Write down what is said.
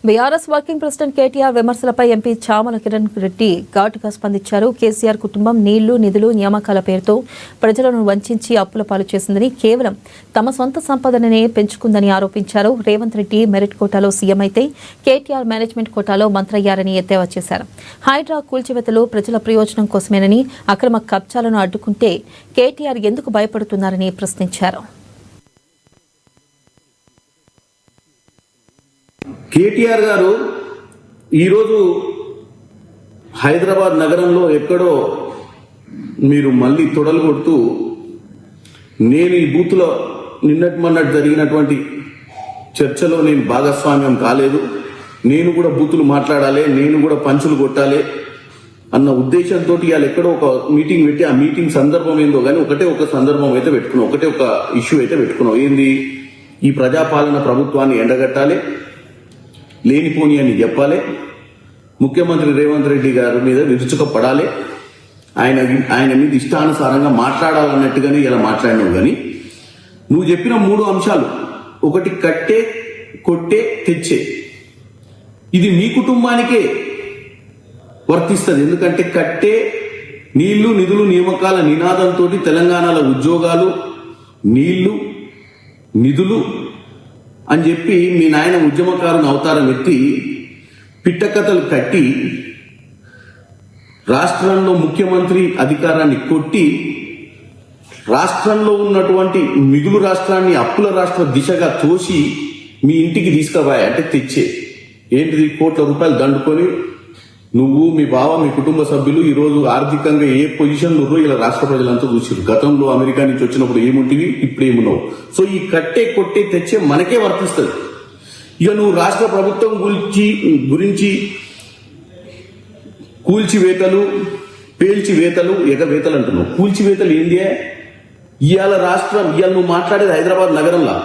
BRS working president KTR విమర్శలపై MP Chamala Kiran Reddy ఘాటుగా స్పందించారు. కేసీఆర్ కుటుంబం నీళ్లు, నిధులు, నియామకాల పేరుతో ప్రజలను వంచించి అప్పుల పాలు చేసిందని, కేవలం తమ సొంత సంపదననే పెంచుకుందని ఆరోపించారు. రేవంత్ రెడ్డి మెరిట్ కోటాలో సీఎం అయితే కేటీఆర్ మేనేజ్మెంట్ కోటాలో మంత్రయ్యారని ఎద్దేవా చేశారు. హైడ్రా కూల్చివేతలు ప్రజల ప్రయోజనం కోసమేనని, అక్రమ కబ్జాలను అడ్డుకుంటే కేటీఆర్ ఎందుకు భయపడుతున్నారని ప్రశ్నించారు. కేటీఆర్ గారు ఈరోజు హైదరాబాద్ నగరంలో ఎక్కడో మీరు మళ్ళీ తొడలు కొడుతూ, నేను ఈ బూత్లో నిన్నటి మొన్నటి జరిగినటువంటి చర్చలో నేను భాగస్వామ్యం కాలేదు, నేను కూడా బూతులు మాట్లాడాలి, నేను కూడా పంచులు కొట్టాలి అన్న ఉద్దేశంతో ఇవాళ ఎక్కడో ఒక మీటింగ్ పెట్టి, ఆ మీటింగ్ సందర్భం ఏందో కానీ ఒక సందర్భం అయితే పెట్టుకున్నాం, ఒక ఇష్యూ అయితే పెట్టుకున్నాం. ఏంది? ఈ ప్రజాపాలన ప్రభుత్వాన్ని ఎండగట్టాలి, లేనిపోని అని చెప్పాలి, ముఖ్యమంత్రి రేవంత్ రెడ్డి గారి మీద విరుచుకపడాలి, ఆయన మీద ఇష్టానుసారంగా మాట్లాడాలన్నట్టుగానే ఇలా మాట్లాడినావు. కానీ నువ్వు చెప్పిన 3 అంశాలు, ఒకటి కట్టే, కొట్టే, తెచ్చే, ఇది మీ కుటుంబానికే వర్తిస్తుంది. ఎందుకంటే కట్టే, నీళ్లు, నిధులు, నియామకాల నినాదంతో తెలంగాణలో ఉద్యోగాలు, నీళ్లు, నిధులు అని చెప్పి మీ నాయన ఉద్యమకారుని అవతారం ఎత్తి పిట్టకథలు కట్టి రాష్ట్రంలో ముఖ్యమంత్రి అధికారాన్ని కొట్టి రాష్ట్రంలో ఉన్నటువంటి మిగులు రాష్ట్రాన్ని అప్పుల రాష్ట్ర దిశగా తోసి మీ ఇంటికి తీసుకుపోయా. అంటే తెచ్చే ఏంటిది? కోట్ల రూపాయలు దండుకొని నువ్వు, మీ బావ, మీ కుటుంబ సభ్యులు ఈరోజు ఆర్థికంగా ఏ పొజిషన్ నువ్వు ఇలా రాష్ట్ర ప్రజలంతా చూసారు. గతంలో అమెరికా నుంచి వచ్చినప్పుడు ఏముంటివి, ఇప్పుడు ఏమున్నావు. సో ఈ కట్టే, కొట్టే, తెచ్చే మనకే వర్తిస్తుంది. ఇక నువ్వు రాష్ట్ర ప్రభుత్వం గురించి కూల్చివేతలు, పేల్చివేతలు, ఎగవేతలు అంటున్నావు. కూల్చివేతలు ఏంది? ఇవాళ నువ్వు మాట్లాడేది హైదరాబాద్ నగరంలో